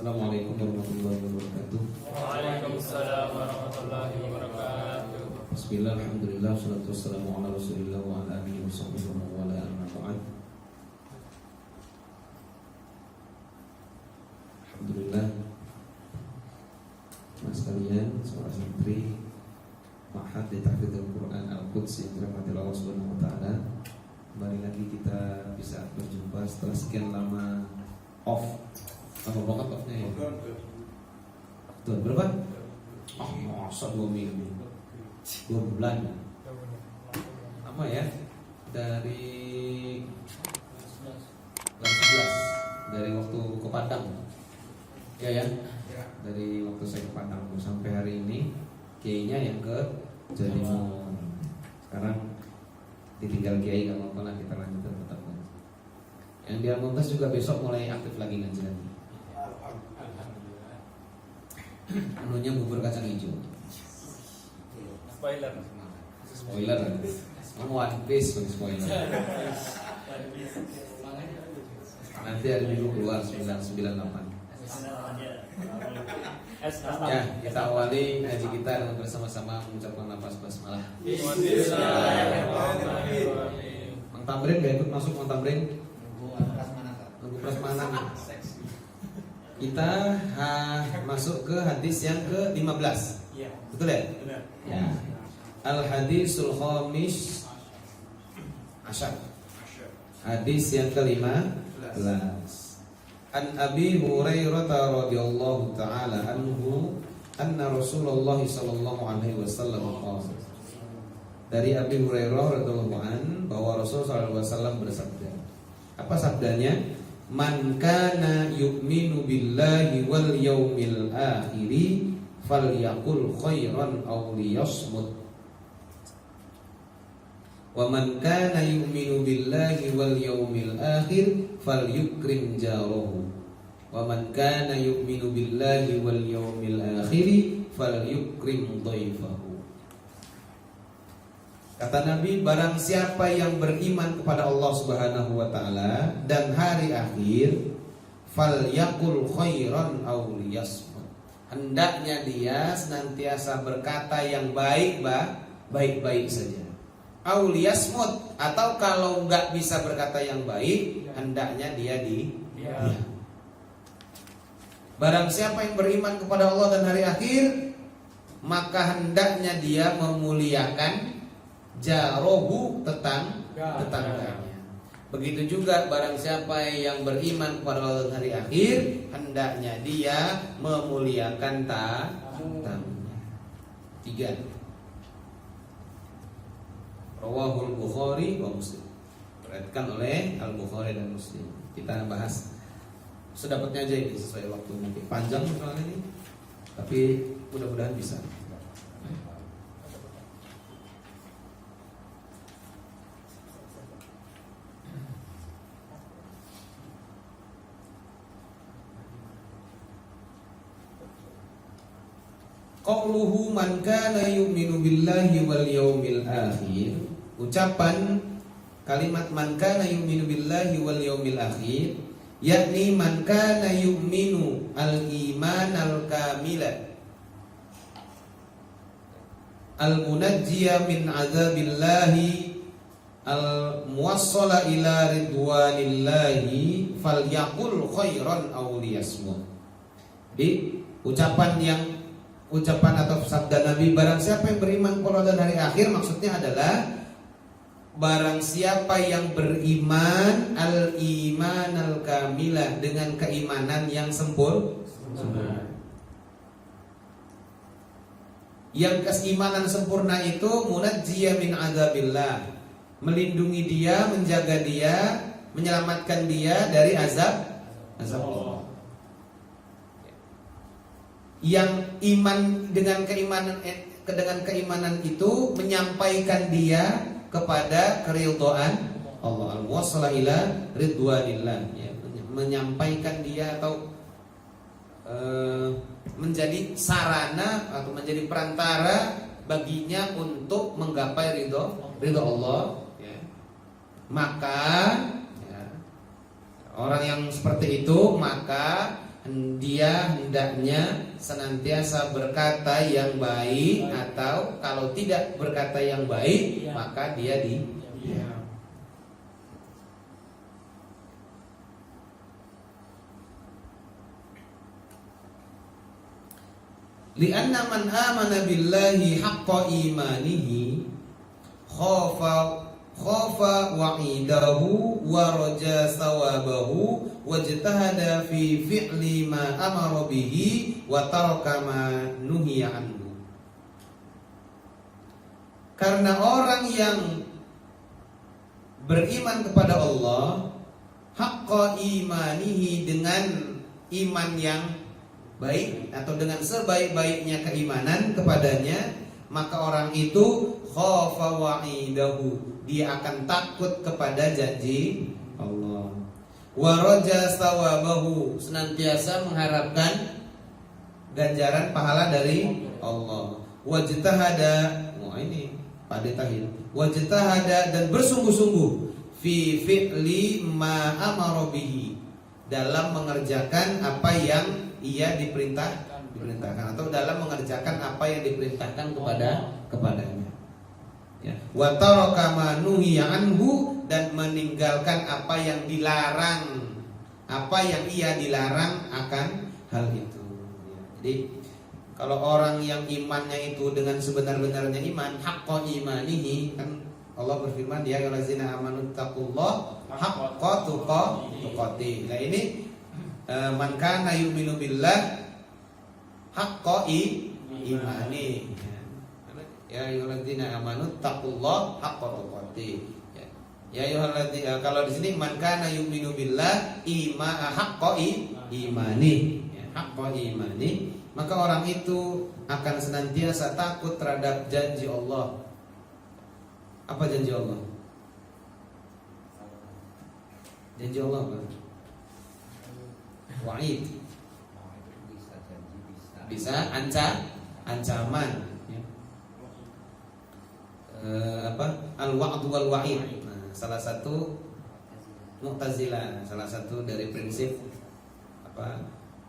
Assalamualaikum warahmatullahi wabarakatuh. Waalaikumsalam warahmatullahi wabarakatuh. Bismillah, alhamdulillah, salatu wassalamu ala rasulillah wa ala alihi wa sahbihi wa wala amma ba'd. Alhamdulillah, mas kalian, seorang santri Ma'had di Tahfidzul Quran Al-Quds yang dirahmati Allah Subhanahu wa taala. Kembali lagi kita bisa berjumpa setelah sekian lama off. Lama banget off-nya ya. Tuh, berapa? Oh, masa 2 minggu. 2 bulan. Lama ya? Dari bulan 11. Dari waktu ke Padang. Ya ya? Dari waktu saya ke Padang sampai hari ini kiainya yang ke Jatimur. Sekarang ditinggal kiai, gak apa-apa lah, kita lanjutkan tetap. Yang di Al-Mumtaz juga besok mulai aktif lagi ngaji lagi. Menunya bubur kacang hijau. Spoiler. Spoiler. Kamu One Piece bang spoiler. Nanti hari Minggu keluar 998. Ya, kita awali ngaji kita dengan bersama-sama mengucapkan lafaz basmalah. Mang Tamrin gak ikut masuk, Mang Tamrin? Nunggu prasmanan. Kita masuk ke hadis yang ke-15. Iya. Betul ya? Benar. Ya. Al-hadisul khamis asyar. Hadis yang ke-15. An Abi Hurairah radhiyallahu taala anhu anna Rasulullah sallallahu alaihi wasallam qala. Dari Abi Hurairah radhiyallahu an bahwa Rasulullah sallallahu alaihi wasallam bersabda. Apa sabdanya? Man kana yu'minu billahi wal yaumil akhiri falyaqul khairan aw liyasmut. Wa man kana yu'minu billahi wal yaumil akhir falyukrim jarahu. Wa man kana yu'minu billahi wal yaumil akhir falyukrim dhaifahu. Kata Nabi, barang siapa yang beriman kepada Allah Subhanahu wa taala dan hari akhir, falyaqul khairan aw liyasmut. Hendaknya dia senantiasa berkata yang baik, baik-baik saja. Aw liyasmut, atau kalau enggak bisa berkata yang baik, hendaknya dia diam. Barang siapa yang beriman kepada Allah dan hari akhir, maka hendaknya dia memuliakan jarohu tetangganya. Begitu juga barang siapa yang beriman kepada Allah dan hari akhir, hendaknya dia memuliakan tamunya. 3. Rawahul Bukhari wa Muslim. Diriwayatkan oleh Al-Bukhari dan Muslim. Kita bahas sedapatnya aja ini sesuai waktu, mungkin panjang soal ini, tapi mudah-mudahan bisa. Qauluhu man kana yu'minu billahi wal yaumil akhir. Ucapan kalimat man kana yu'minu billahi wal yaumil akhir, yakni man kana yu'minu al-iman al-kamila al-munajjiya min azabillahi al-muwassala ila ridwanillahi falyaqul khairan aw liyasmut. Di ucapan atau sabda Nabi, barang siapa yang beriman kepada dan hari akhir, maksudnya adalah barang siapa yang beriman al-iman al-kamilah, dengan keimanan yang sempurna. Yang keimanan sempurna itu munajjiya min adzabillah, melindungi dia, menjaga dia, menyelamatkan dia dari azab Allah. Yang iman dengan keimanan itu menyampaikan dia kepada keridhaan Allah, al-muwassala ila ridwanillah, ya, menyampaikan dia atau menjadi sarana atau menjadi perantara baginya untuk menggapai ridho Allah, ya. Maka ya, orang yang seperti itu maka dia hendaknya senantiasa berkata yang baik, atau kalau tidak berkata yang baik maka dia diam. Lianna man amana billahi haqqa imanihi khafa wa'idahu wa raja sawabahu wajtahada fi fi'li ma amara bihi wa taraka ma nuhiya anhu. Karena orang yang beriman kepada Allah haqqa imanihi, dengan iman yang baik atau dengan sebaik-baiknya keimanan kepadanya, maka orang itu khafa wa'idahu, dia akan takut kepada janji Allah. Wa raja sawabahu, senantiasa mengharapkan ganjaran pahala dari Allah. Wajtahada, ini pada tahil. Wajtahada, dan bersungguh-sungguh fi fi'li ma amara bihi, dalam mengerjakan apa yang ia diperintahkan atau dalam mengerjakan apa yang diperintahkan kepadanya. Ya. Wa taraka ma nuhiya anhu, dan meninggalkan apa yang dilarang, apa yang ia dilarang akan hal itu. Ya. Jadi kalau orang yang imannya itu dengan sebenar-benarnya iman, haqqa imanihi, kan Allah berfirman, ya ayyuhallazina amanu taqullaha haqqa tuqatih. Nah ini man kana yu'minu billah haqqa imani. Ya ayyuhalladzina amanu taqullaha haqqa tuqatih. Ya ayyuhalladzina, kalau di sini man kana yu'minu billah haqqa imani. Ya, haqqa imani, maka orang itu akan senantiasa takut terhadap janji Allah. Apa janji Allah? Janji Allah apa? Wa'id. Bisa ancaman, ya. Al-wa'd wal wa'id. Nah, salah satu Mu'tazilah, salah satu dari prinsip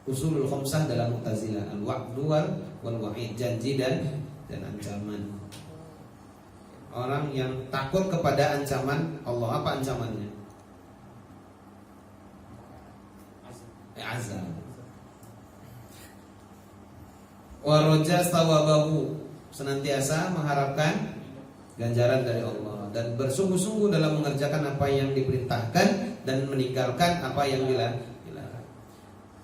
usulul khamsah dalam Mu'tazilah, al-wa'd wal wa'id, janji dan ancaman. Orang yang takut kepada ancaman Allah, apa ancamannya? Azab. Wa raja sawabahu, senantiasa mengharapkan ganjaran dari Allah dan bersungguh-sungguh dalam mengerjakan apa yang diperintahkan dan meninggalkan apa yang dilarang.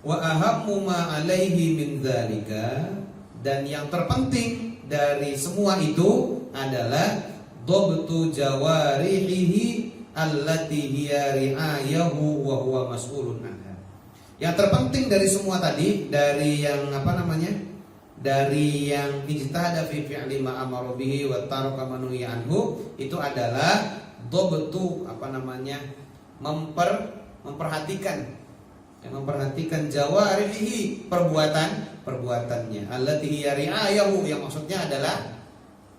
Wa ahammu ma alaihi min dzalika, dan yang terpenting dari semua itu adalah dhabtu jawarihi allati hiya ri'ayahu wa huwa mas'ulun anha. Yang terpenting dari semua tadi, dari yang dari yang ijtihada fi fi'li ma amara bihi wa taraka ma nuhiya anhu, itu adalah dhabtu memperhatikan jawarihi, perbuatannya, allati hiya ri'ayahu, yang maksudnya adalah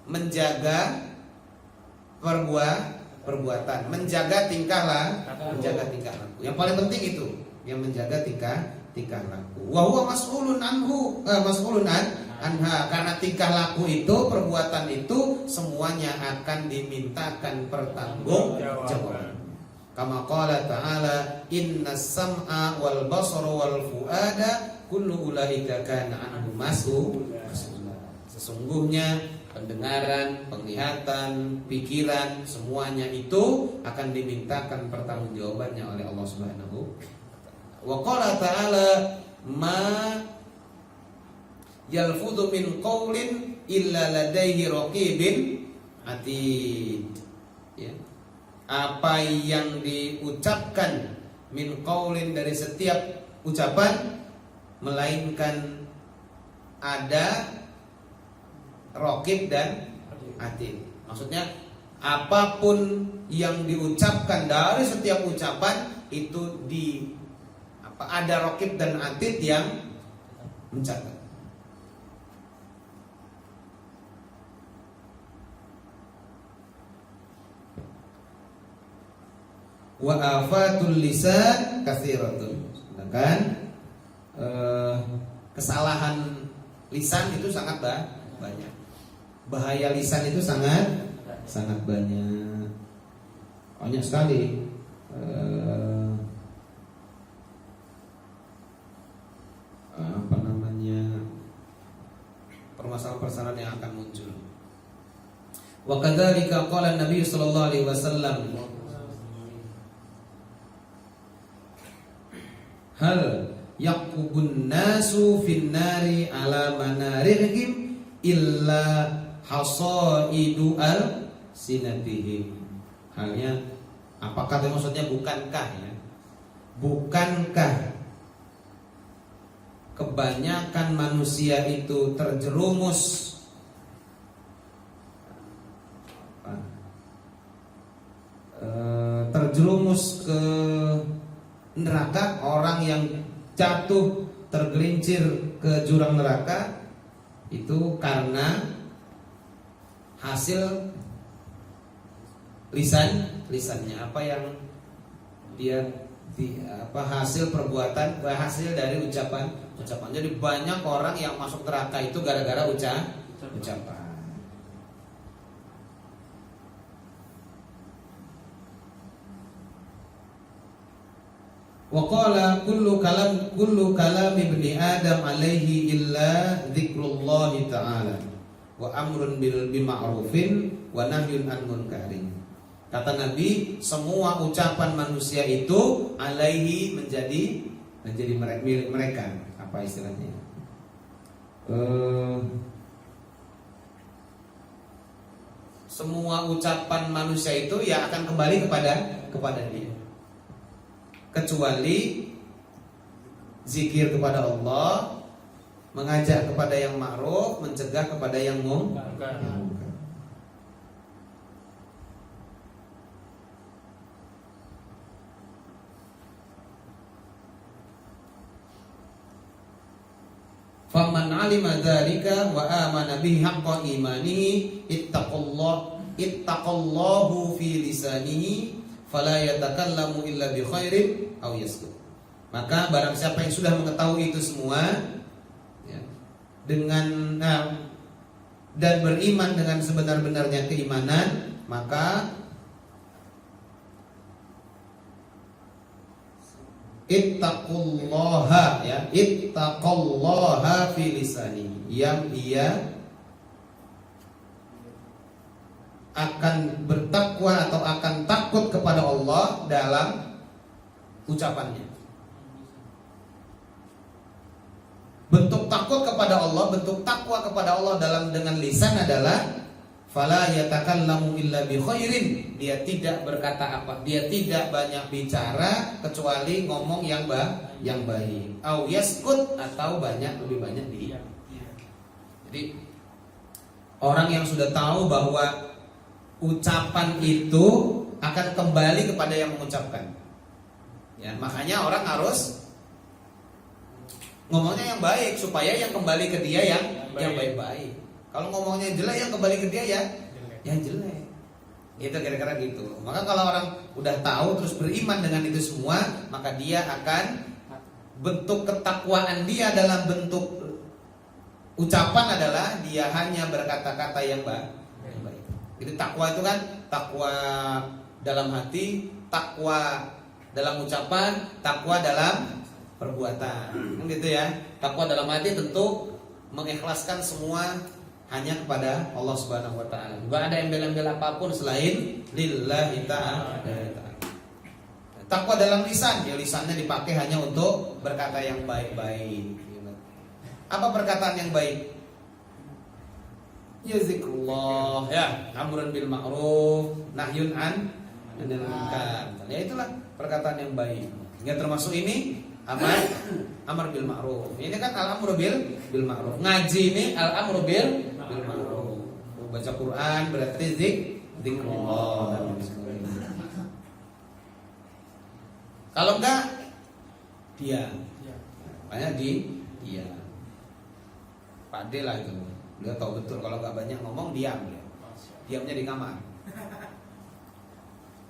menjaga perbuatan, menjaga tingkah laku. Yang paling penting itu yang menjaga tingkah laku. Wa huwa mas'ulun anha, karena tingkah laku itu, perbuatan itu semuanya akan dimintakan pertanggungjawaban. Kama qala ta'ala, innas sam'a wal basara wal fuada kullu ulaika kana anhu mas'ula. Sesungguhnya pendengaran, penglihatan, pikiran, semuanya itu akan dimintakan pertanggungjawabannya oleh Allah Subhanahu. Wa qala ta'ala, ma yalfudhu min qawlin illa ladaihi raqibin atid. Ya. Apa yang diucapkan min qawlin, dari setiap ucapan, melainkan ada raqib dan atid. Maksudnya apapun yang diucapkan dari setiap ucapan itu ada raqib dan atid yang mencatat. Wa afatul lisan katsiratun. Sedangkan kesalahan lisan itu sangat banyak. Bahaya lisan itu sangat banyak. Banyak sekali. Permasalahan-permasalahan yang akan muncul. Wa kadzalika qala Nabi sallallahu alaihi wasallam, hal yaqubun nasu fin nari ala manarihim illa hasaidu al sinatihim. Halnya apakah itu maksudnya bukankah ya? Bukankah kebanyakan manusia itu terjerumus ke neraka, orang yang jatuh tergelincir ke jurang neraka itu karena hasil lisannya, apa yang dia hasil perbuatan, hasil dari ucapan. Jadi banyak orang yang masuk neraka itu gara-gara ucapan. Wa qala kullu kalam ibni Adam alaihi illa dzikrullah ta'ala wa amrun bil ma'rufin wa nahyun an munkarin. Kata Nabi, semua ucapan manusia itu alaihi menjadi milik mereka. Apa istilahnya? Semua ucapan manusia itu ya akan kembali kepada dia. Kecuali zikir kepada Allah, mengajak kepada yang ma'ruf, mencegah kepada yang munkar. Faman alima dzalika wa amana bihi haqqa imanihi ittaqallahu fi lisanihi fala yatakallamu illa bi khairin aw yaskut. Maka barang siapa yang sudah mengetahui itu semua ya, dan beriman dengan sebenar-benarnya keimanan, maka ittaqullaha ya, ittaqallaha fi lisani, yang ia akan bertakwa atau akan takut kepada Allah dalam ucapannya. Bentuk takut kepada Allah, bentuk takwa kepada Allah dengan lisan adalah fala yatakallamu illa bi khairin. Dia tidak berkata apa? Dia tidak banyak bicara kecuali ngomong yang baik. Au yaskut, atau lebih banyak diam. Jadi orang yang sudah tahu bahwa ucapan itu akan kembali kepada yang mengucapkan. Ya, makanya orang harus ngomongnya yang baik supaya yang kembali ke dia yang baik-baik. Kalau ngomongnya jelek, yang kembali ke dia yang jelek. Itu kira-kira gitu. Maka kalau orang udah tahu terus beriman dengan itu semua, maka dia akan bentuk ketakwaan dia dalam bentuk ucapan adalah dia hanya berkata-kata yang baik. Jadi takwa itu kan takwa dalam hati, takwa dalam ucapan, takwa dalam perbuatan. Kan gitu ya. Takwa dalam hati tentu mengikhlaskan semua hanya kepada Allah Subhanahu wa taala. Enggak ada embel-embel apapun selain lillahi ta'ala. Takwa dalam lisan, ya lisannya dipakai hanya untuk berkata yang baik-baik. Apa perkataan yang baik? Ya zikrullah, ya amrun bil ma'ruf, nahyun anil munkar. Ya itulah perkataan yang baik. Ya termasuk ini amar bil ma'ruf. Ini kan al-amru bil ma'ruf. Ngaji ini al-amru bil ma'ruf. Baca Quran berarti zikrullah. Kalau enggak diam. Banyak diam. Pade lah itu. Dia tahu betul kalau enggak banyak ngomong diam ya. Diamnya di kamar.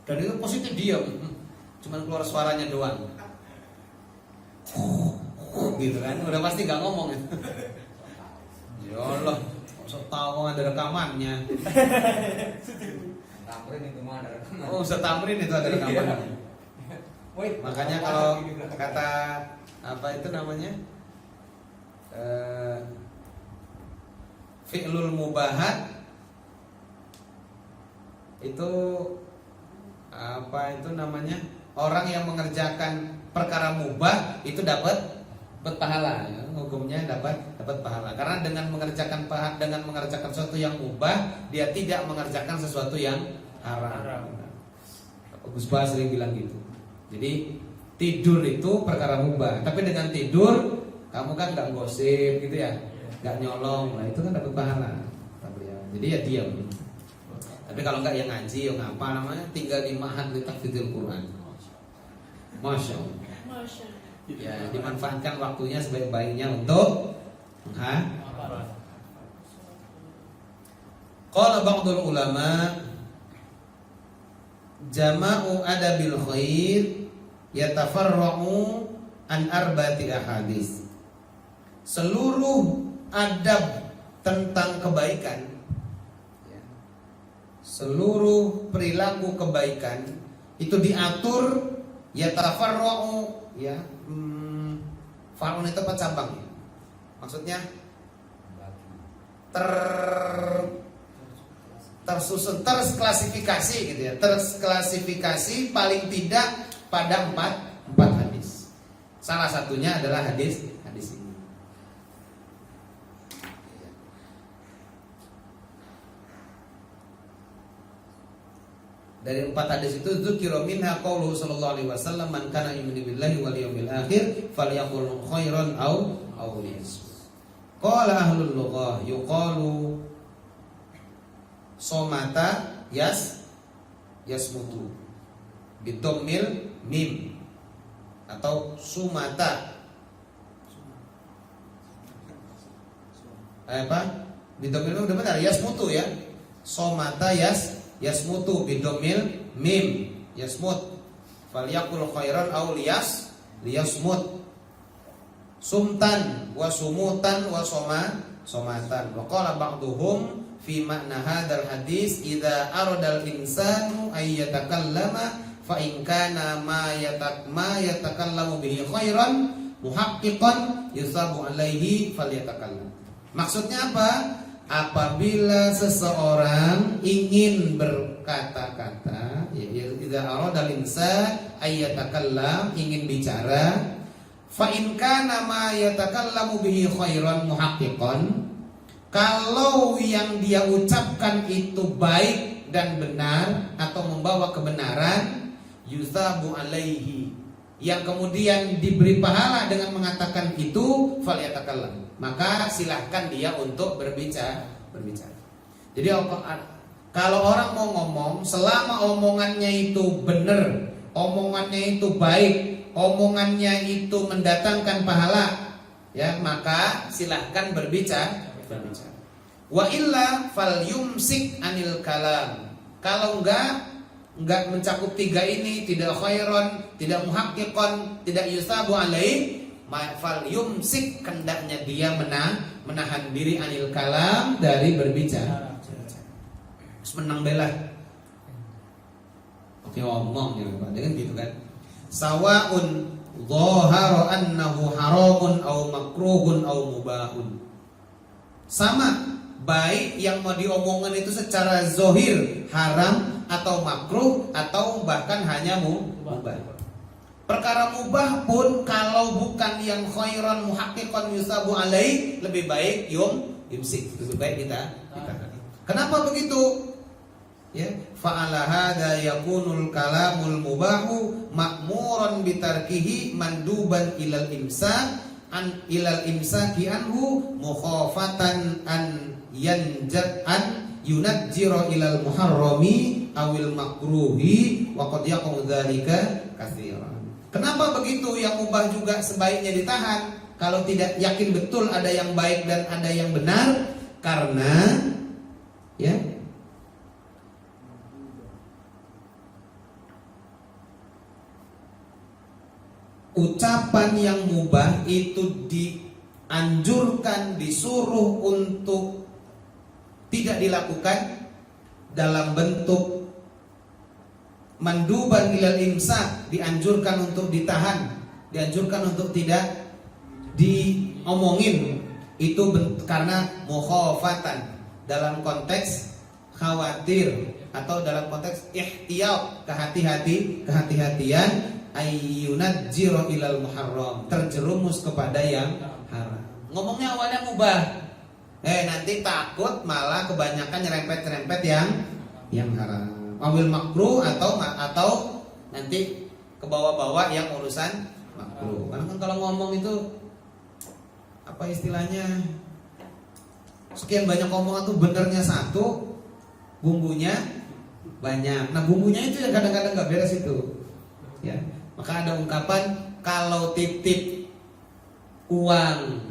Dan itu positif diam. Cuman keluar suaranya doang. gitu kan. Udah pasti gak ngomong. Ya Allah, kok tahu ada rekamannya. Tamrin itu mah ada rekaman. Oh, setamrin itu ada rekamannya. Makanya kalau kata apa itu namanya? Fi'lul mubahat itu apa itu namanya? Orang yang mengerjakan perkara mubah itu dapat pahala ya. Hukumnya dapat pahala. Karena dengan mengerjakan sesuatu yang mubah, dia tidak mengerjakan sesuatu yang haram. Gus Bah sering bilang gitu. Jadi tidur itu perkara mubah, tapi dengan tidur kamu kan nggak gosip gitu ya, nggak nyolong, nah itu kan dapat pahala. Jadi ya diam. Tapi kalau nggak ya ngaji, ya ngapa namanya, tinggal di ma'had li tahfidzil Quran. Masya Allah. Ya dimanfaatkan waktunya sebaik-baiknya untuk Qala ba'dul ulama jama'u adabil khair yatafarra'u an arba'ati ahadits. Seluruh adab tentang kebaikan, seluruh perilaku kebaikan itu diatur yatafarra'u ya. Far'un itu apa cabang ya? Maksudnya tersusun, terklasifikasi gitu ya. Terklasifikasi paling tidak pada empat hadis. Salah satunya adalah hadis ini. Dari 4 hadis itu dzukira minha qauluhu sallallahu alaihi wasallam man kana yu'minu billahi wal yawmil akhir falyaqul khairan aw liyasmut. Qala ahlul lughah yuqalu somata yasmutu bidammil mim atau sumata apa? Bidammil mim udah benar, yasmutu ya. Somata yasmutu bidomil mim yasmut falyakul khairan aw liyasmut sumtan wa sumutan wa somatan wa qala ba'duhum fi makna hadzal hadis idza aradal insanu ay yatakallama fa in kana ma yatakallamu bihi khairan muhaqqiqan yusabu alaihi falyatakallam. Maksudnya apa? Apabila seseorang ingin berkata-kata, ya idza aradal insan ayyatakallam, ingin bicara, fa in kana ma yatakallamu bihi khairan muhaqqiqan, kalau yang dia ucapkan itu baik dan benar atau membawa kebenaran, yusabu alaihi, yang kemudian diberi pahala dengan mengatakan itu, falyatakallam, maka silahkan dia untuk berbicara. Jadi kalau orang mau ngomong, selama omongannya itu benar, omongannya itu baik, omongannya itu mendatangkan pahala, ya maka silahkan berbicara. Wa illa fal yumsik anil kalam. Kalau enggak mencakup 3 ini, tidak khairon, tidak muhaqqiqan, tidak yusabu alaih, fal yumsik, hendaknya dia menahan diri anil kalam, dari berbicara. Terus menang bela. Oke, ngomong ya Pak, dengan gitu kan. Sawaun dhahara annahu haramun aw makruhun aw mubahun. Sama, baik yang mau diomongkan itu secara zohir haram atau makruh atau bahkan hanya mubah. Perkara mubah pun kalau bukan yang khairan muhaqqiqan yusabu alaih, lebih baik yumsik, lebih baik kita. Kenapa begitu? Ya, fa'ala hadza yakunul kalamul mubahu ma'muran bitarkihi manduban ilal imsaki anhu mukhafatan an yunajjira ilal muharrami awil makruhi wa qad yaqum dzalika katsiran. Kenapa begitu? Yang mubah juga sebaiknya ditahan kalau tidak yakin betul ada yang baik dan ada yang benar, karena ya ucapan yang mubah itu dianjurkan, disuruh untuk tidak dilakukan dalam bentuk manduban ilal imsak, dianjurkan untuk ditahan, dianjurkan untuk tidak diomongin, itu karena mukhafatan, dalam konteks khawatir atau dalam konteks ihtiyat, kehati-hatian, ayyunajjiru ilal muharram, terjerumus kepada yang haram. Ngomongnya awalnya mubah, nanti takut malah kebanyakan nyerempet-nyerempet yang haram. Awil makruh atau nanti ke bawah-bawah yang urusan makruh. Karena kan kalau ngomong itu apa istilahnya, sekian banyak omongan tuh benernya satu, bumbunya banyak. Nah bumbunya itu yang kadang-kadang nggak beres itu. Ya, maka ada ungkapan kalau titip uang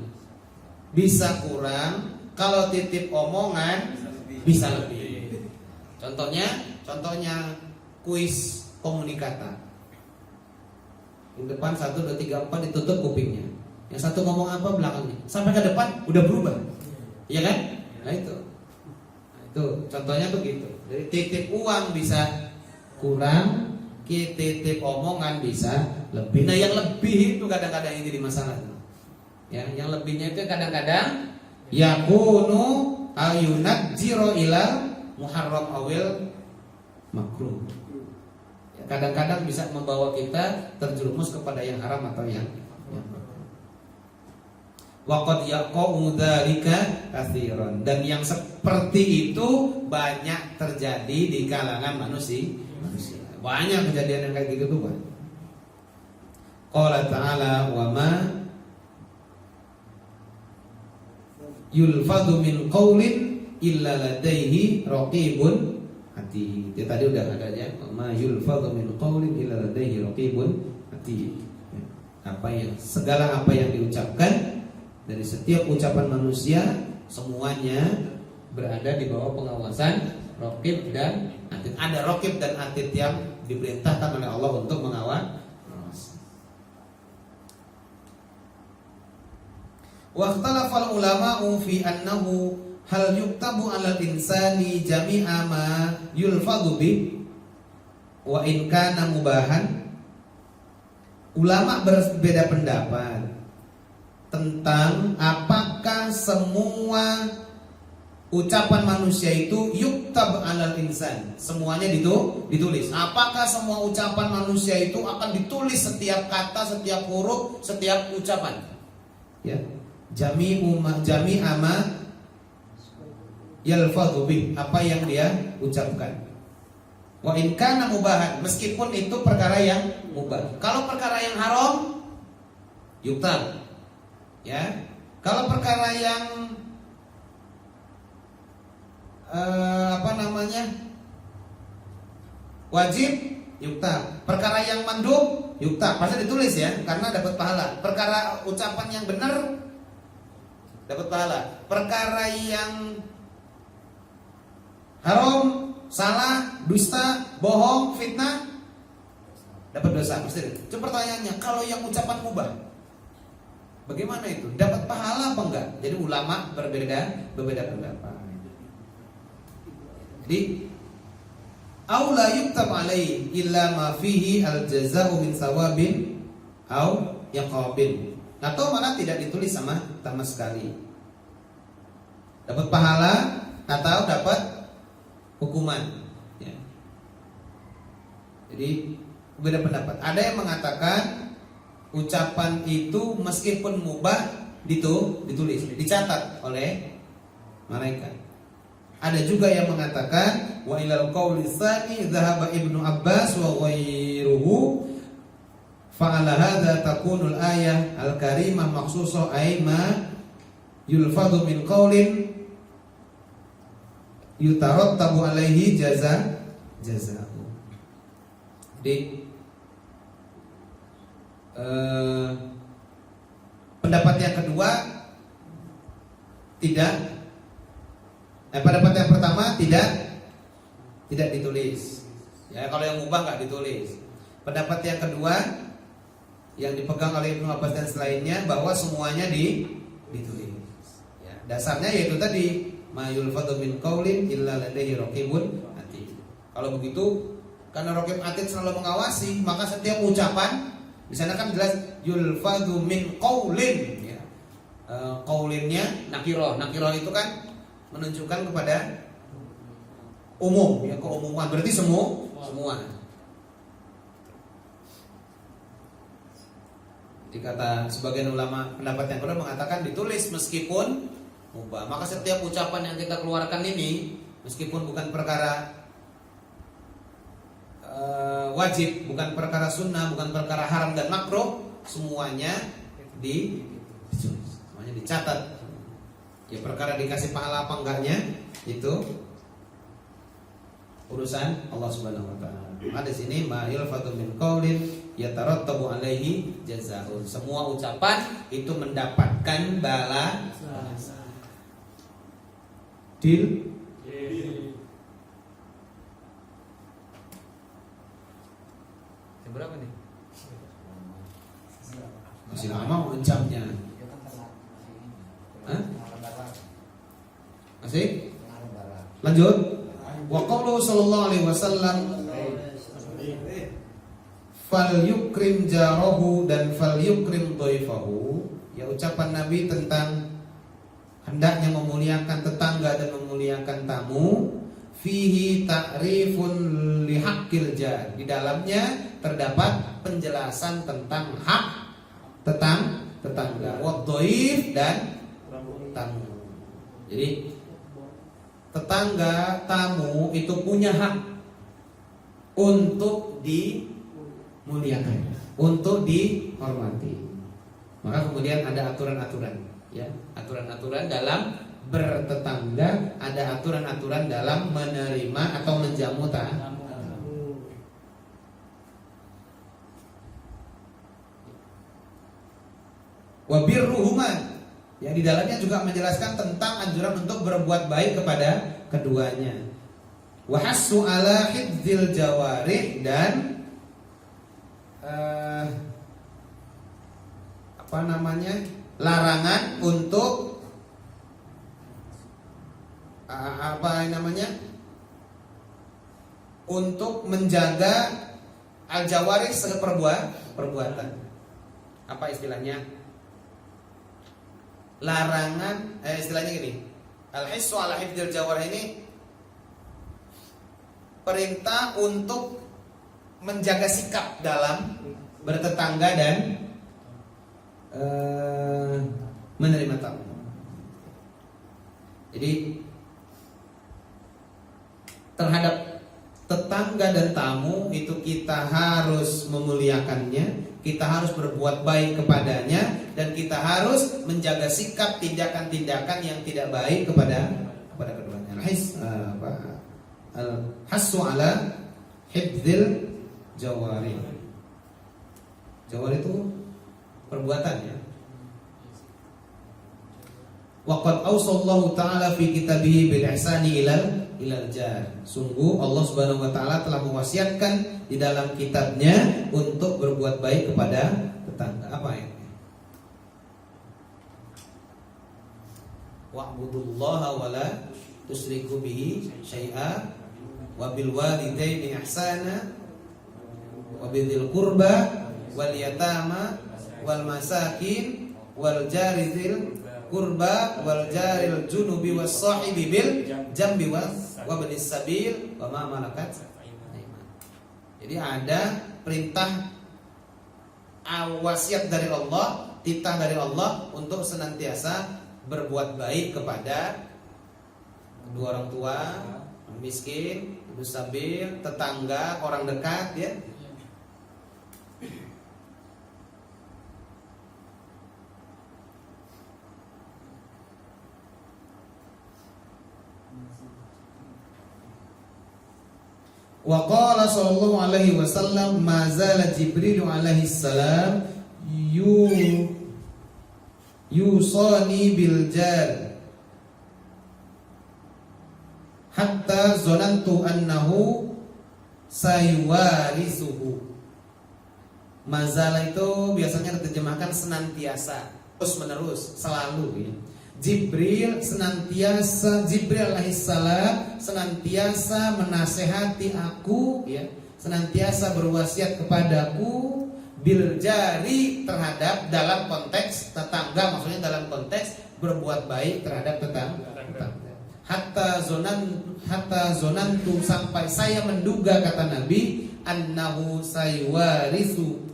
bisa kurang, kalau titip omongan bisa lebih. Contohnya kuis komunikata. Di depan 1, 2, 3, 4 ditutup kupingnya. Yang satu ngomong apa belakangnya, sampai ke depan udah berubah. Iya kan? Nah itu contohnya begitu. Jadi titip uang bisa kurang, titip omongan bisa lebih. Nah yang lebih itu kadang-kadang yang jadi masalah. Ya, yang lebihnya itu kadang-kadang yakunu ayunajjiru ilal muharram awil makruh. Ya, kadang-kadang bisa membawa kita terjerumus kepada yang haram atau yang waqad yaqa'u dzalika katsiran, dan yang seperti itu banyak terjadi di kalangan manusia. Banyak kejadian yang kayak gitu tuh, Pak. Qala ta'ala wa ma yulfadhu min qaulin illa ladaihi raqibun atid. Ya, tadi udah ada ya, ma yulfadhu min qaulin illa ladaihi raqibun atid. Segala apa yang diucapkan dari setiap ucapan manusia, semuanya berada di bawah pengawasan raqib dan atid. Ada raqib dan atid yang diperintahkan oleh Allah untuk mengawasi. Wa ikhtalafal ulama'u fi annahu hal yuktabu 'alal insani jami'a ma yulfadhu bi wa in kana mubahan. Ulama berbeda pendapat tentang apakah semua ucapan manusia itu yuktab 'alal insan, semuanya ditulis. Apakah semua ucapan manusia itu akan ditulis, setiap kata, setiap huruf, setiap ucapan? Ya. Jami'a ma yalfadhu bih, apa yang dia ucapkan. Wa in kana mubahan, meskipun itu perkara yang mubah. Kalau perkara yang haram yuktab. Ya. Kalau perkara yang wajib yuktab, perkara yang mandub yuktab, pasti ditulis ya, karena dapat pahala. Perkara ucapan yang benar dapat pahala. Perkara yang haram, salah, dusta, bohong, fitnah dapat dosa. Mesti. Cuma pertanyaannya, kalau yang ucapan mubah bagaimana itu? Dapat pahala apa enggak? Jadi ulama berbeda pendapat. Jadi aula yuktab alaihi illa ma fihi al-jazaa'u min sawabin au yaqabin. Atau malah tidak ditulis sama sekali. Dapat pahala atau dapat hukuman. Ya. Jadi beda pendapat. Ada yang mengatakan ucapan itu meskipun mubah ditulis, dicatat oleh malaikat. Ada juga yang mengatakan wa ilal qauli tsani dzahaba Ibnu Abbas wa ghairuhu fa ala hadza takunul ayah al-karimah makhsusah ay ma yulfadhu min qaulin yutarattabu alaihi jazaa'u. Jadi pendapat yang kedua tidak. Pendapat yang pertama tidak ditulis. Ya, kalau yang mubah nggak ditulis. Pendapat yang kedua yang dipegang oleh Ibnu Abbas dan selainnya bahwa semuanya ditulis. Ya, dasarnya yaitu tadi ma yulfadhu min qaulin illa ladaihi raqibun atid. Kalau begitu, karena raqib atid selalu mengawasi, maka setiap ucapan di sana kan jelas yulfadhu min qaulin. Ya. Qaulinnya nakirah. Nakirah itu kan menunjukkan kepada umum, ya, keumuman, berarti semua. Dikata sebagian ulama pendapat yang kedua mengatakan ditulis meskipun mubah. Maka setiap ucapan yang kita keluarkan ini meskipun bukan perkara wajib, bukan perkara sunnah, bukan perkara haram dan makruh, semuanya ditulis, semuanya dicatat. Ya perkara dikasih pahala apa enggaknya itu urusan Allah Subhanahu wa taala. Ada sini ma yulfatu min qaulin yatarattabu alaihi jazaa'un. Semua ucapan itu mendapatkan balasan. Deal? Berapa nih? Masih lama ucapnya. Hah? Masih? Lanjut. Wa qauluhu sallallahu alaihi wasallam fal yukrim jarahu dan fal yukrim dhaifahu. Ya, ucapan Nabi tentang hendaknya memuliakan tetangga dan memuliakan tamu. Fihi ta'rifun li haqqil jar. Di dalamnya terdapat penjelasan tentang hak tetangga, wa dhaif dan tamu. Jadi tetangga, tamu itu punya hak untuk dimuliakan, untuk dihormati. Maka kemudian ada aturan-aturan, ya, aturan-aturan dalam bertetangga, ada aturan-aturan dalam menerima atau menjamu tamu. Wa birruhuma, yang di dalamnya juga menjelaskan tentang anjuran untuk berbuat baik kepada keduanya. Wa hassu ala hifdzil jawarih, dan larangan untuk untuk menjaga al-jawarih perbuatan. Apa istilahnya? Larangan, istilahnya gini. Al-hissu ala hifdzil jawarih ini perintah untuk menjaga sikap dalam bertetangga dan menerima tamu. Jadi terhadap tetangga dan tamu itu kita harus memuliakannya, kita harus berbuat baik kepadanya, dan kita harus menjaga sikap tindakan-tindakan yang tidak baik kepada keduanya. Al-hassu ala hifdzil jawari. Jawari itu perbuatan, ya. Wa qad awsallahu ta'ala fi kitabih bil ihsani ilal jar. Sungguh Allah Subhanahu wa taala telah mewasiatkan di dalam kitabnya untuk berbuat baik kepada tetangga. Apa ya? Wa'budullaha wa la tusyriku bihi syai'a wa bil walidaini ihsana wa bidzil qurba wal yatama wal masakin wal jarizil qurba wal jaril junubi was sahibi bil jambi wa benis sabil wa ma malakat. Jadi ada perintah wasiat dari Allah, titah dari Allah untuk senantiasa berbuat baik kepada kedua orang tua, miskin, ibu sabil, tetangga, orang dekat, ya. Wa qala sallallahu alaihi wasallam ma zala Jibril alaihi salam yusani bil jar hatta zonantu annahu sayuwarisuhu Mazala itu biasanya diterjemahkan senantiasa, terus menerus, selalu ya. Jibril alaihissalam senantiasa menasehati aku ya, senantiasa berwasiat kepadaku bil jari terhadap, dalam konteks tetangga, maksudnya dalam konteks berbuat baik terhadap tetangga. Hatta zonantu, sampai saya menduga, kata Nabi, annahu sayuwarisuhu,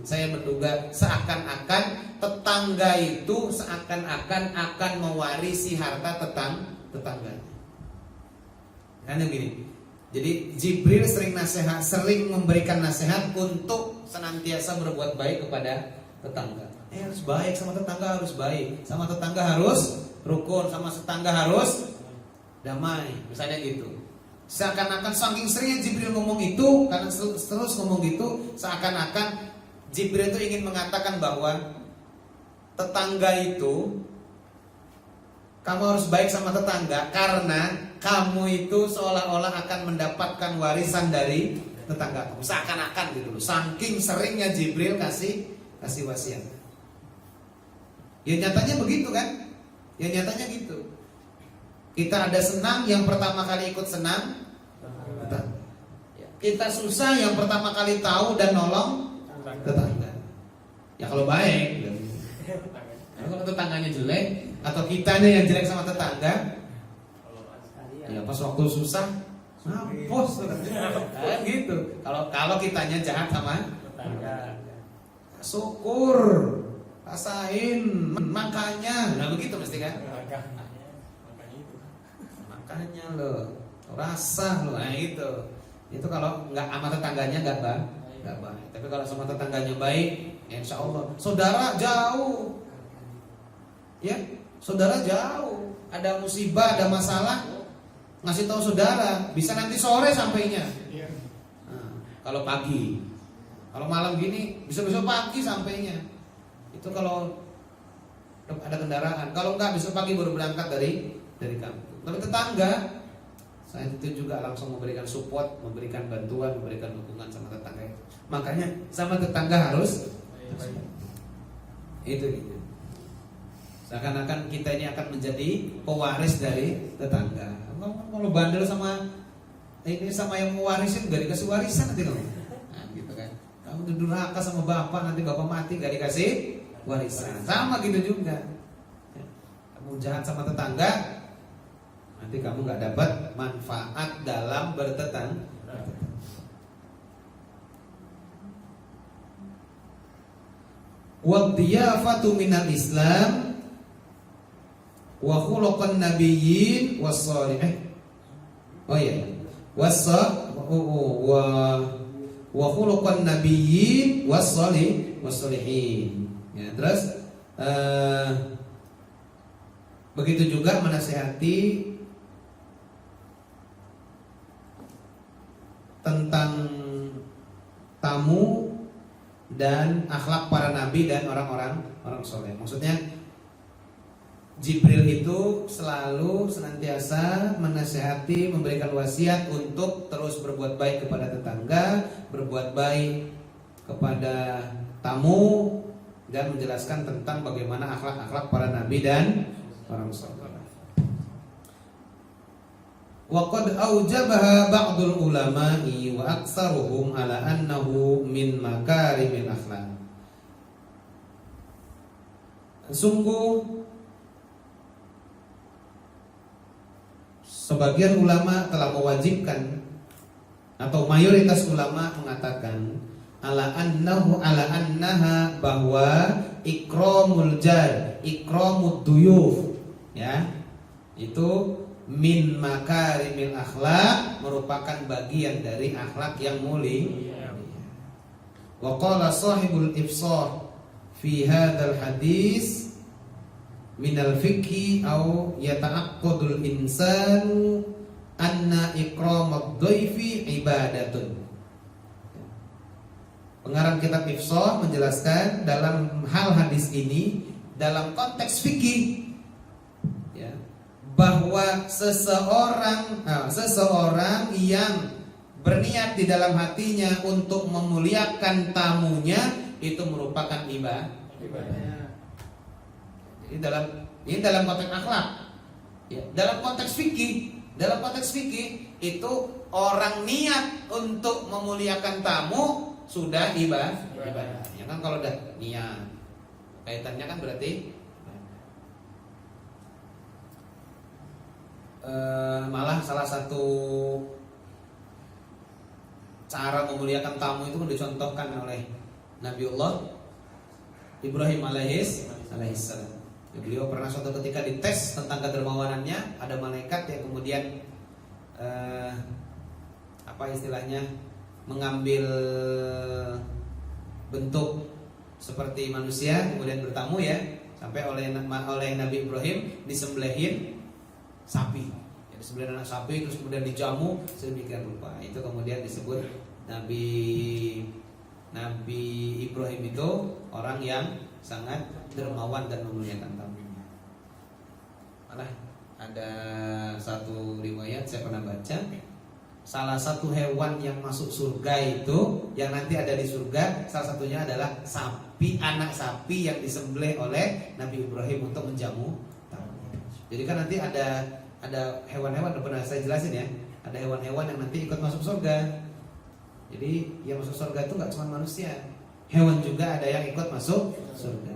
saya menduga seakan-akan tetangga itu akan mewarisi harta tetangganya. Karena gini, jadi Jibril sering memberikan nasihat untuk senantiasa berbuat baik kepada tetangga. Harus baik sama tetangga, harus baik sama tetangga, harus rukun sama tetangga, harus damai, misalnya gitu. Seakan-akan saking seringnya Jibril ngomong itu, karena terus ngomong gitu, seakan-akan Jibril itu ingin mengatakan bahwa tetangga itu, kamu harus baik sama tetangga karena kamu itu seolah-olah akan mendapatkan warisan dari tetangga kamu. Seakan-akan gitu loh. Saking seringnya Jibril kasih wasiat. Ya nyatanya begitu kan? Ya nyatanya gitu. Kita ada senang, yang pertama kali ikut senang tetangga. Kita susah, yang pertama kali tahu dan nolong tetangga. Ya kalau baik. Kalau tetangganya jelek atau kitanya yang jelek sama tetangga, ya pas waktu susah, mampus kan gitu. Kalau kitanya jahat sama tetangga, syukur, rasain, makanya, nah begitu mesti kan? Makanya lo rasa lo, nah itu kalau nggak sama tetangganya nggak baik. Tapi kalau sama tetangganya baik, insya Allah. Saudara jauh, ya, saudara jauh, ada musibah, ada masalah, ngasih tahu saudara, bisa nanti sore sampainya. Nah, kalau pagi, kalau malam gini, bisa besok pagi sampainya. Itu kalau ada kendaraan. Kalau nggak, besok pagi baru berangkat dari kampung. Tapi tetangga, saya itu juga langsung memberikan support, memberikan bantuan, memberikan dukungan sama tetangga itu. Makanya sama tetangga harus itu gitu. Seakan-akan kita ini akan menjadi pewaris dari tetangga. Kalau bandel sama yang mewarisin, gak dikasih warisan nanti kamu. Nah, gitu kan. Kamu durhaka sama bapak, nanti bapak mati gak dikasih warisan. Sama gitu juga. Kamu jahat sama tetangga, nanti kamu gak dapat manfaat dalam bertetangga. Wa dhiyafatu minal Islam wa khuluqan nabiyyin was-shalihin. Oh iya. Wa khuluqan nabiyyin was-shalihin. Ya, terus begitu juga menasihati tentang tamu dan akhlak para nabi dan orang-orang soleh. Maksudnya Jibril itu selalu senantiasa menasihati, memberikan wasiat untuk terus berbuat baik kepada tetangga, berbuat baik kepada tamu, dan menjelaskan tentang bagaimana akhlak-akhlak para nabi dan orang soleh. Wa qad aujabaha ba'dul ulama'i wa aktsaruhum ala annahu min makarimil akhlaq. Sungguh sebagian ulama telah mewajibkan, atau mayoritas ulama mengatakan ala annaha, bahwa ikramul jar, ikramud duyuf, ya, itu min makarimil akhlak, merupakan bagian dari akhlak yang mulia. Wa qala sahibul ifsar fi hadzal hadis minal fiqhi au yata'aqqadul insanu anna ikramad dhaifi ibadatun. Pengarang kitab Ifsah menjelaskan dalam hal hadis ini dalam konteks fikih, ya, bahwa seseorang yang berniat di dalam hatinya untuk memuliakan tamunya itu merupakan ibadah. Jadi dalam konteks akhlak, ya, dalam konteks fikih itu orang niat untuk memuliakan tamu sudah ibadah. Ya kan kalau udah niat, kaitannya kan berarti malah salah satu cara memuliakan tamu itu dicontohkan oleh Nabiullah Ibrahim alaihissalam. Beliau pernah suatu ketika dites tentang kedermawanannya, ada malaikat yang kemudian mengambil bentuk seperti manusia kemudian bertamu ya, sampai oleh Nabi Ibrahim disembelihin sapi. Jadi disembelihin anak sapi terus kemudian dijamu sedemikian rupa. Itu kemudian disebut Nabi Ibrahim itu orang yang sangat dermawan dan memuliakan tamunya. Malah ada satu riwayat saya pernah baca, salah satu hewan yang masuk surga itu, yang nanti ada di surga, salah satunya adalah sapi, anak sapi yang disembelih oleh Nabi Ibrahim untuk menjamu tamu. Jadi kan nanti ada hewan-hewan, pernah saya jelasin ya, ada hewan-hewan yang nanti ikut masuk surga. Jadi yang masuk surga itu nggak cuma manusia, hewan juga ada yang ikut masuk surga.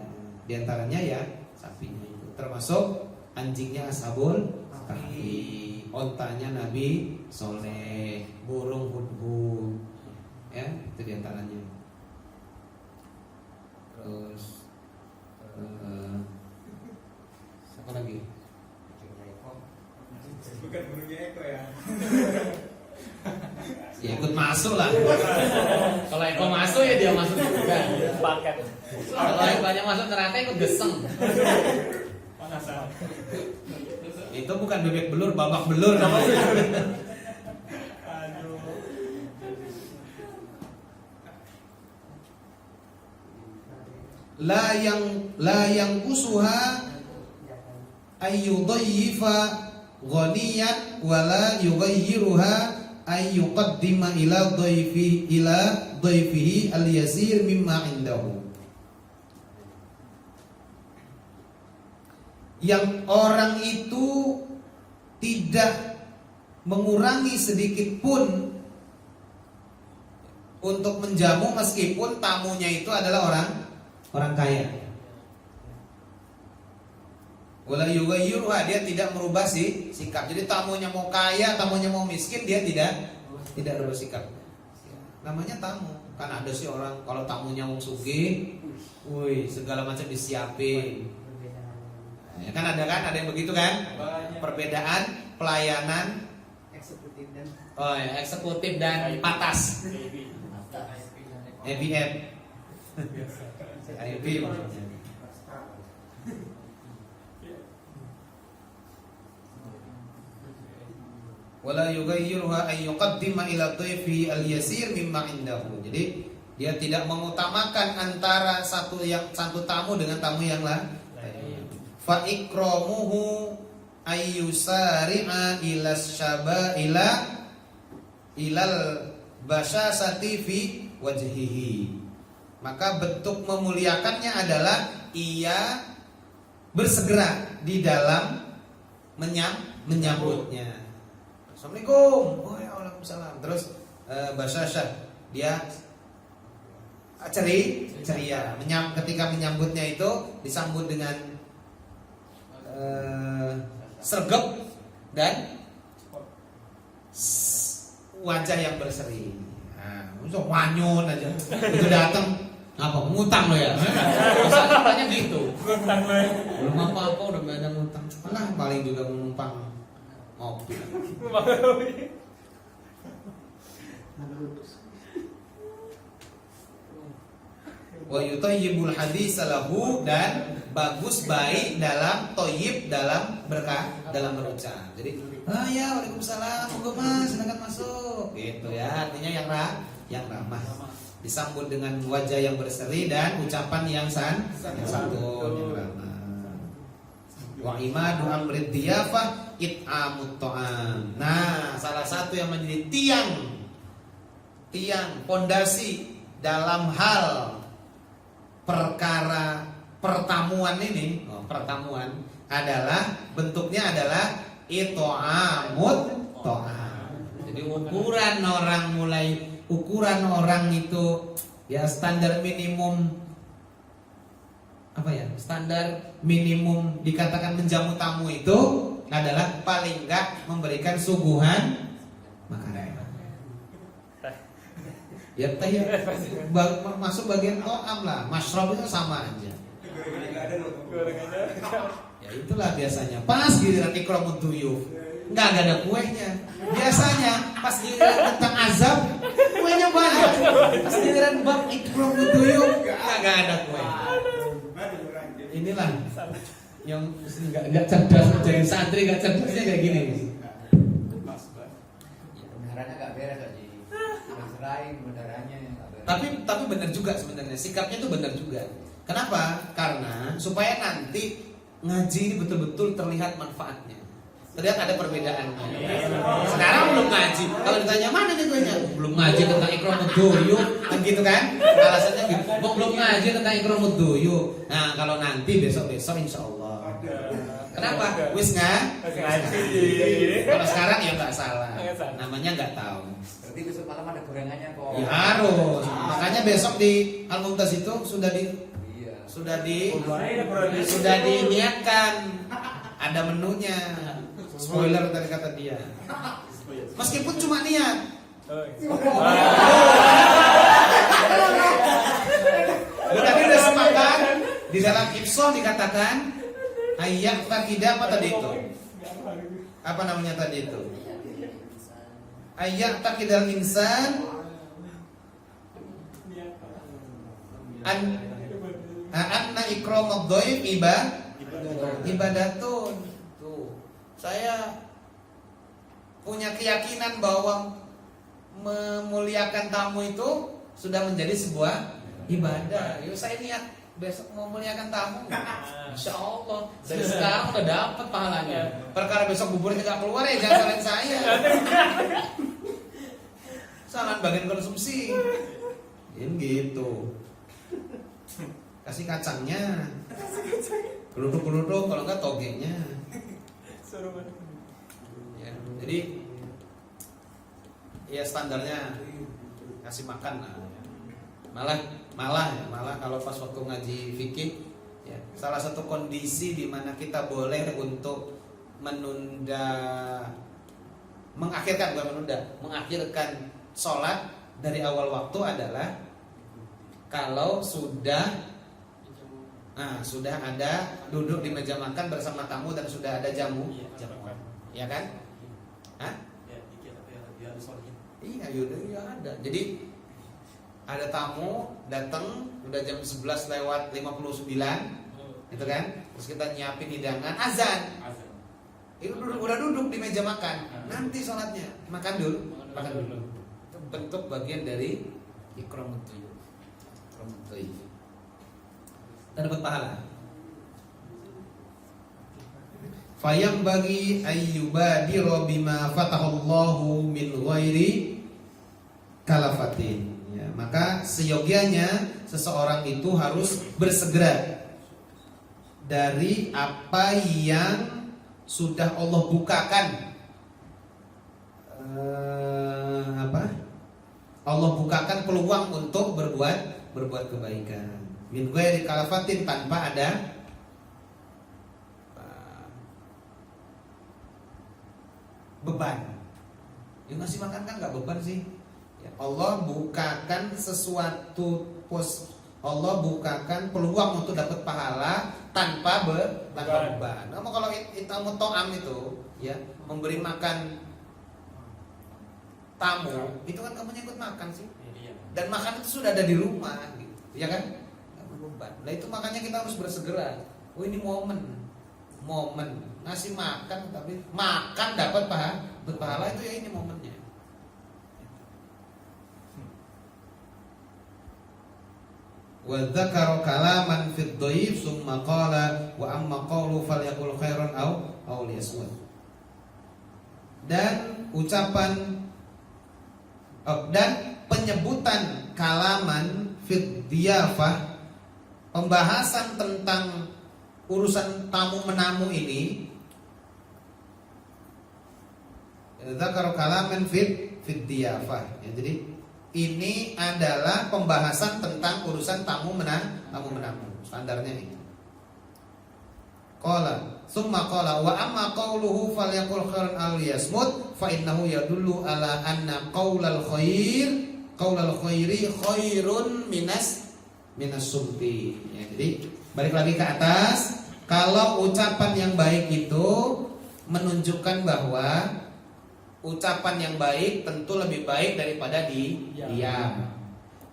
Di antaranya ya sapinya itu, termasuk anjingnya Ashabul Kahfi, ontanya Nabi Soleh, burung hudhud, ya itu di antaranya. Terus apa lagi? Bukan burungnya Eko ya. Ya ikut masuk lah. Kalau Eko masuk ya dia masuk juga. Paket. Kalau Ekonya masuk neraka ikut geseng. Panasan. Itu bukan bebek belur, babak belur. Aduh. La yang kusuha ayyudayyifa ghaniyan wala yughayyiruha ayyuqaddima ila dhaifihi al-yasir mimma indahu. Yang orang itu tidak mengurangi sedikit pun untuk menjamu meskipun tamunya itu adalah orang kaya. Wala yughayyiruha, dia tidak merubah sikap. Jadi tamunya mau kaya, tamunya mau miskin, dia tidak berubah sikap. Namanya tamu. Kan ada sih orang kalau tamunya mau sugih, segala macam disiapin. Ya kan ada yang begitu kan? Perbedaan pelayanan eksekutif dan patas. EBM. IP maksudnya. Wala yughayyiruha ay yuqaddima ila dhaifi al-yasir mimma indahu. Jadi dia tidak mengutamakan antara satu tamu dengan tamu yang lain. Fa ikramuhu ay yusari'a ila ilal basyasati fi wajhihi. Maka bentuk memuliakannya adalah ia bersegera di dalam menyambutnya. Assalamualaikum. Waalaikumsalam. Terus basyasah, dia ceria. Ketika menyambutnya itu disambut dengan sergap dan wajah yang berseri. Nah, wanyun aja. Itu datang apa ngutang lo ya? Masalahnya banyak gitu. Ngutang lo. Belum apa-apa udah banyak ngutang. Malah paling juga menumpang mobil. Wa yutayyibul hadis lahu, dan bagus baik dalam toyib, dalam berkah, dalam berucap. Jadi ya waalaikumsalam, monggo mas silakan masuk gitu ya, artinya yang ramah, disambut dengan wajah yang berseri dan ucapan yang santun, yang ramah. Wa imadu amrid diyafah it'amut ta'am. Nah, salah satu yang menjadi tiang pondasi dalam hal perkara pertamuan ini, pertamuan adalah bentuknya adalah it'amut ta'am. Jadi ukuran orang itu ya standar minimum apa ya? Standar minimum dikatakan menjamu tamu itu adalah paling enggak memberikan suguhan makanan. Ya masuk bagian to'am lah, masyrab itu sama aja. Ya itulah biasanya. Pas giliran ikramud duyuf, nggak ada kuenya. Biasanya pas giliran tentang azab, kuenya banyak. Pas giliran bab ikramud duyuf, nggak ada kue. Inilah yang nggak cerdas jadi santri, nggak cerdasnya kayak gini. Kebenarannya nggak beres aja. Serain kebenarannya nggak beres. Tapi benar juga sebenarnya, sikapnya itu benar juga. Kenapa? Karena supaya nanti ngaji ini betul-betul terlihat manfaatnya. Terlihat ada perbedaannya. Sekarang belum ngaji. Kalau ditanya mana nih kuenya? Belum ngaji tentang ikramud duyuf, kan gitu kan? Alasannya gitu. Belum ngaji tentang ikramud duyuf. Nah, kalau nanti besok-besok insyaallah. Kenapa? Wis ngaji. Kalau sekarang ya nggak salah. Namanya nggak tahu. Berarti besok malam ada gorengannya kok. Ya harus. Makanya besok di Al-Mumtaz itu Iya. sudah diniatkan ada menunya. Spoiler tadi kata dia. Meskipun cuma niat. Tadi udah sepakat di dalam ifsal dikatakan ayat takidah apa tadi itu? Apa namanya tadi itu? Ayat takidal insan anna ikramud dhaif ibadatun. Tuh. Saya punya keyakinan bahwa memuliakan tamu itu sudah menjadi sebuah ibadah. Yuk saya niat besok mau memuliakan tamu. Insya Allah. Dari sekarang udah dapat pahalanya. Perkara besok buburnya nggak keluar ya jangan salahin saya. Salahin bagian konsumsi. Ini gitu. Kasih kacangnya. Geruduk-geruduk kalau enggak togenya. Ya, jadi ya standarnya kasih makan lah. Malah kalau pas waktu ngaji fikih ya, salah satu kondisi di mana kita boleh untuk mengakhirkan sholat dari awal waktu adalah kalau sudah ada duduk di meja makan bersama tamu dan sudah ada jamu, ya kan? Hah? Iya, ya ada. Jadi ada tamu datang udah jam 11 lewat 59, gitu kan? Terus kita nyiapin hidangan, azan. Itu udah duduk di meja makan. Nanti sholatnya makan dulu. Itu bentuk bagian dari ikramud duyuf. Dan dapat pahala. Fayam bagi ayyubadira bima fatahallahu min ghairi kalafatin. Ya, maka seyogianya seseorang itu harus bersegera dari apa yang sudah Allah bukakan. Allah bukakan peluang untuk berbuat kebaikan. Min ghairi kalafatin, tanpa ada beban. Yang ngasih makan kan nggak beban sih. Ya, Allah bukakan sesuatu Allah bukakan peluang untuk dapat pahala tanpa beban. Nah, kalau itamu to'am itu ya memberi makan tamu, itu kan kamu ikut makan sih. Dan makan itu sudah ada di rumah gitu. Ya kan? Beban. Nah itu makanya kita harus bersegera. Oh ini momen ngasih makan, tapi makan dapat pahala itu ya ini momennya. Wa dzakara kalaman fid dhaif summa qala wa amma qawlu falyaqul khairan aw liyasmut. dan ucapan dan penyebutan kalaman fit diyafah, pembahasan tentang urusan tamu menamu ini. Dzakar kalaman fit diyafah. Ya, jadi ini adalah pembahasan tentang urusan tamu menamu. Standarnya itu. Qala, summa qala wa amma qawluhu falyaqul khairan aw liyasmut fa innahu yadullu ala anna qaulal khairi khairun minas sumti. Ya, jadi balik lagi ke atas, kalau ucapan yang baik itu menunjukkan bahwa ucapan yang baik tentu lebih baik daripada diam.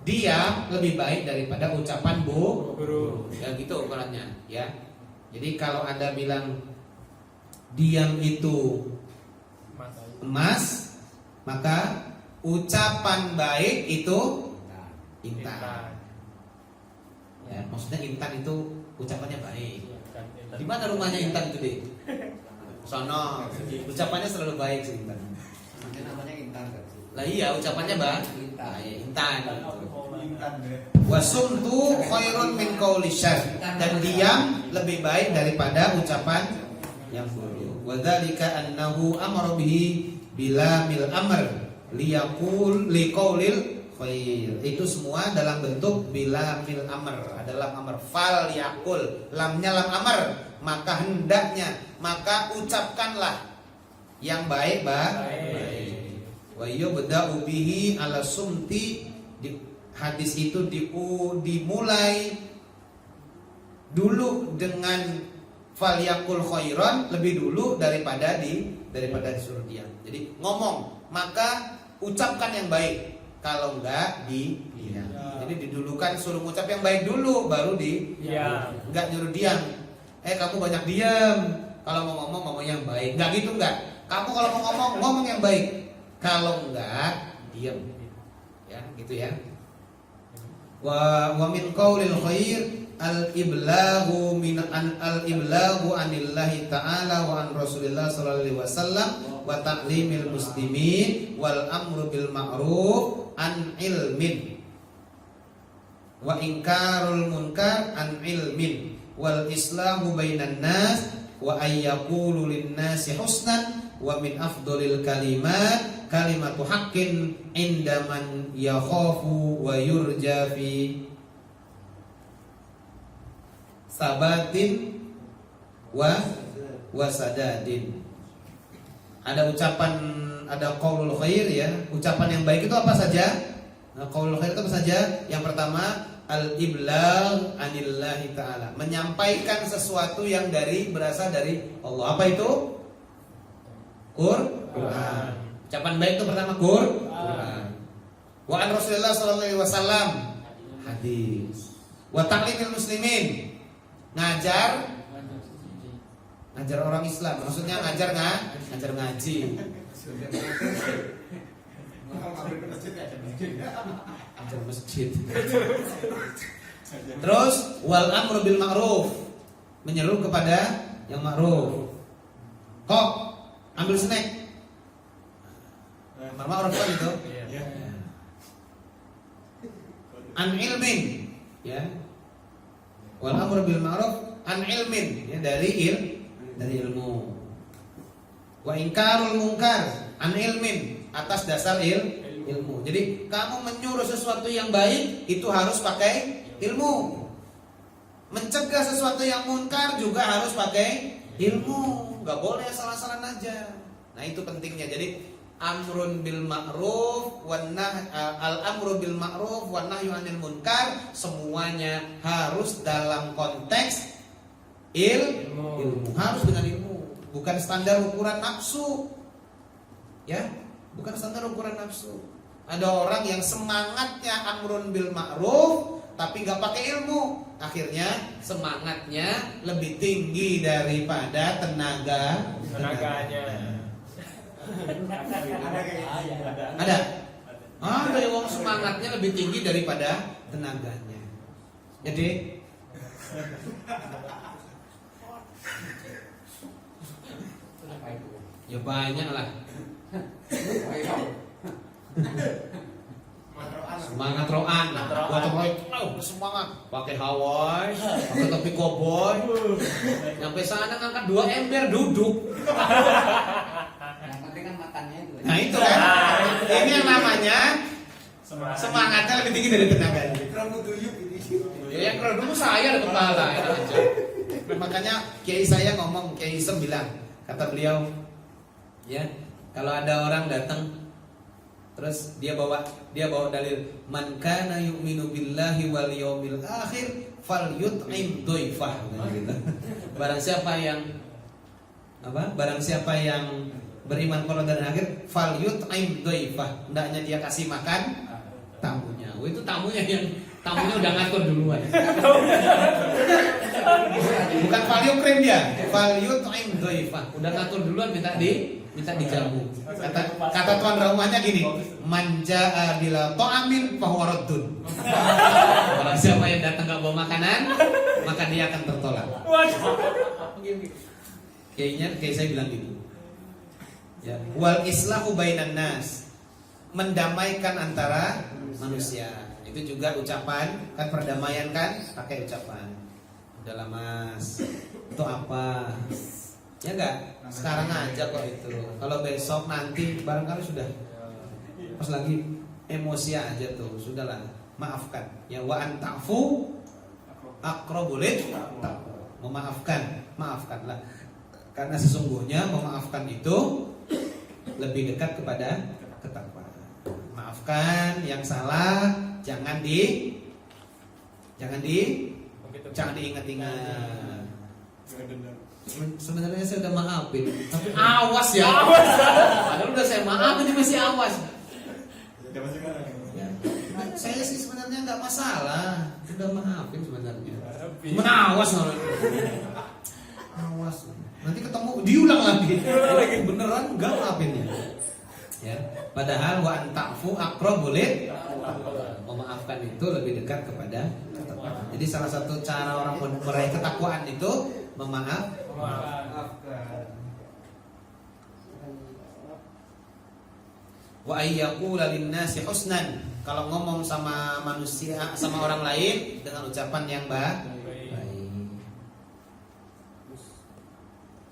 Diam lebih baik daripada ucapan buruk. Ya gitu ukurannya, ya. Jadi kalau Anda bilang diam itu emas, maka ucapan baik itu intan. Ya, maksudnya intan itu ucapannya baik. Di mana rumahnya Intan itu, Dek? Sono. Ucapannya selalu baik sih Intan. Namanya Intan kan. Lah iya, ucapannya Bang. Intan. Ya, Intan. Intan deh. Wasumtu khairun min qauli syarr, dan diam lebih baik daripada ucapan yang buruk. Wa dzalika annahu amara bihi bila mil amr liyaqul liqaulil khair. Itu semua dalam bentuk bila mil amr, adalah amr. Fal yaqul, lamnya lam amr, maka hendaknya, maka ucapkanlah yang baik, baik. Wa yubda'u bihi ala sumti, hadis itu dimulai dulu dengan falyakul khairan, lebih dulu daripada disuruh diam. Jadi ngomong, maka ucapkan yang baik. Kalau enggak diam. Jadi didulukan, suruh ngucap yang baik dulu, baru enggak nyuruh diam. Kamu banyak diam. Kalau mau ngomong yang baik. Enggak gitu, enggak. Kamu kalau mau ngomong yang baik. Kalau enggak diam. Ya, gitu ya. Wa min qaulil khair al-iblagu anillahi ta'ala wa an Rasulillah sallallahu alaihi wasallam wa ta'limil muslimin wal amru bil ma'ruf an ilmin wa inkarul munkar an ilmin wal islahu bainan nas wa ayyaqulu lin nasi husnan wa min afdhalil kalimat kalimatu haqqin inda man yakhafu wa yurja fi sabatin wa sadadin. Ada ucapan, ada qaulul khair ya. Ucapan yang baik itu apa saja? Nah, qaulul khair itu apa saja? Yang pertama, al-iblagh anillahi ta'ala, menyampaikan sesuatu yang berasal dari Allah. Apa itu? Quran. Ucapan baik itu pertama Quran. Wa an Rasulillah sallallahu alaihi wasallam, hadis. Wa ta'limil muslimin, ngajar orang Islam. Maksudnya ngajar ngaji. Ngajar masjid. Terus wal amru bil ma'ruf, menyeru kepada yang ma'ruf. Kok ambil snack? Ma'ruf kan itu? An ilmin, ya. Wal amru bil ma'ruf an ilmin, ya, dari ilmu. Wa inkarul munkar an ilmin, atas dasar ilmu. Jadi kamu menyuruh sesuatu yang baik itu harus pakai ilmu. Mencegah sesuatu yang munkar juga harus pakai ilmu. Gak boleh salah-salah aja. Nah, itu pentingnya. Jadi amrun bil ma'ruf al amru bil ma'ruf wan nahyu 'anil munkar, semuanya harus dalam konteks ilmu. Harus dengan ilmu, bukan standar ukuran nafsu. Ya, bukan standar ukuran nafsu. Ada orang yang semangatnya amrun bil ma'ruf tapi enggak pakai ilmu, akhirnya semangatnya lebih tinggi daripada tenaganya. Ada yang semangatnya lebih tinggi daripada tenaganya. Jadi Ya banyak lah. Semangat roan. Gotong royong, semangat. Pakai Hawaii, pakai topi koboi. Sampai sana ngangkat 2 ember duduk. Yang penting kan makannya itu. Nah itu kan. Ini yang namanya semangatnya lebih tinggi dari tenaganya. Rambut duyuk ini. Ya, yang keren dulu saya ada kepala enak aja. Makanya Kiai saya ngomong, Kiai Isem bilang, kata beliau, ya kalau ada orang datang terus dia bawa dalil man kana yu'minu billahi wal yaumil akhir falyut'im dhaifah gitu. Barang siapa yang beriman pada hari akhir falyut'im dhaifah, hendaknya dia kasih makan tamunya. Oh, itu tamunya udah ngatur duluan. Bukan value cream dia, value time dhaifah. Udah ngatur duluan minta dijamu. Kata tuan rumahnya gini, manja bila ta'amin fahuwa raddun. Barang siapa yang datang enggak bawa makanan, maka dia akan tertolak. Kayak saya bilang gitu. Ya, wal islahu bainan nas. Mendamaikan antara manusia. Itu juga ucapan, kan perdamaian kan pakai ucapan. Udahlah Mas, itu apa? Ya enggak? Sekarang aja kok itu. Kalau besok nanti barangkali sudah pas lagi emosi aja tuh, sudahlah, maafkan. Ya wa anta'fu aqrabul maafkanlah. Karena sesungguhnya memaafkan itu lebih dekat kepada ketakwaan. Maafkan yang salah, jangan diingat-ingat. Sebenarnya saya udah maafin, tapi awas ya. Padahal udah saya maafin, ini masih awas. Ya. Saya sih sebenarnya nggak masalah, udah maafin sebenarnya. Menawas awas. Nanti ketemu diulang lagi. Beneran nggak maafinnya. Ya, padahal wa anta'fu aqrabul memaafkan itu lebih dekat kepada ketakwaan. Jadi salah satu cara orang meraih ketakwaan itu memaafkan. Wa ayyaqula linnasi husnan. Kalau ngomong sama manusia, sama orang lain dengan ucapan yang baik.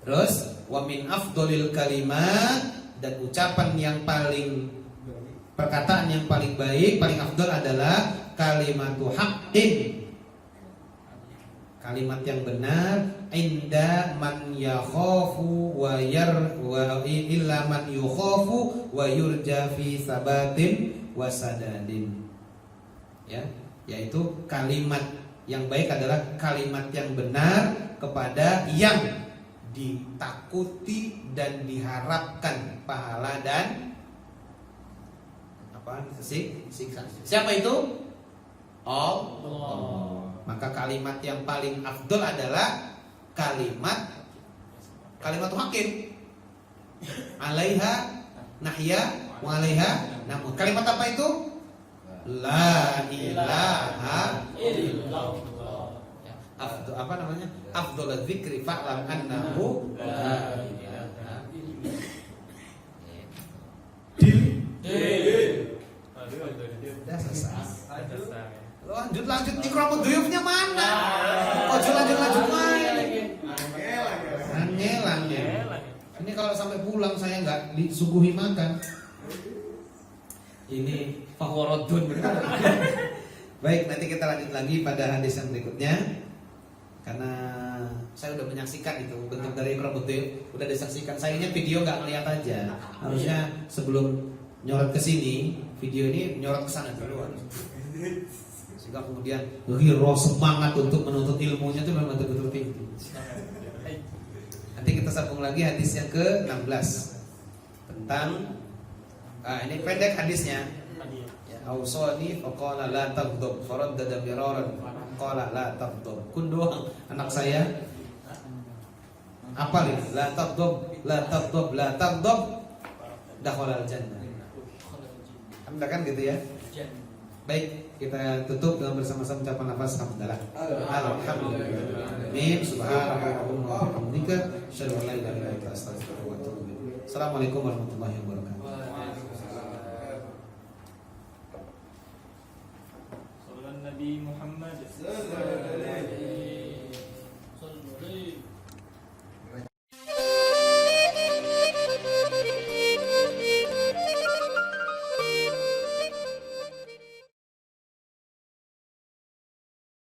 Terus wa min afdhalil kalimat, dan ucapan yang paling, perkataan yang paling baik, paling afdal adalah kalimatu haqqin, kalimat yang benar, inda man yakhafu wa illa man yukhafu wa yurja fi sabatin wa sadadin. Ya, yaitu kalimat yang baik adalah kalimat yang benar kepada yang ditakuti dan diharapkan pahala dan siksa. Siapa itu? Allah. Maka kalimat yang paling afdol adalah kalimat hakim. Alaiha nahya wa alaiha namun. Kalimat apa itu? La ilaha illallah. Afdol dzikri fa'lam annahu la ilaha illallah. Lanjut ikromud duyufnya mana? Ojo lanjut main. Angel. Ini kalau sampai pulang saya nggak disuguhi makan. Ini fawaradun. Baik, nanti kita lanjut lagi pada hadis yang berikutnya. Karena saya udah menyaksikan itu bentuk dari ikromud duyuf, udah disaksikan. Sayangnya video nggak ngeliat aja. Harusnya sebelum nyorot ke sini, video ini nyorot ke sana dulu. Sehingga kemudian hero semangat untuk menuntut ilmunya itu memang betul-betul tinggi. Nanti kita sambung lagi hadis yang ke-16 tentang ini pendek hadisnya. Ya, ausani faqala la taghdab faraddada miraran qala la taghdab. Kun doang anak saya apa ini? La taghdab dakhala al-jannah. Anda kan gitu ya. Baik, kita tutup dengan bersama-sama ucapan nafas hamdalah. Alhamdulillah. Amin. Subhanallahumma wa bihamdika, asyhadu an la ilaha illa anta, astaghfiruka wa atubu ilaik. Assalamualaikum warahmatullahi wabarakatuh.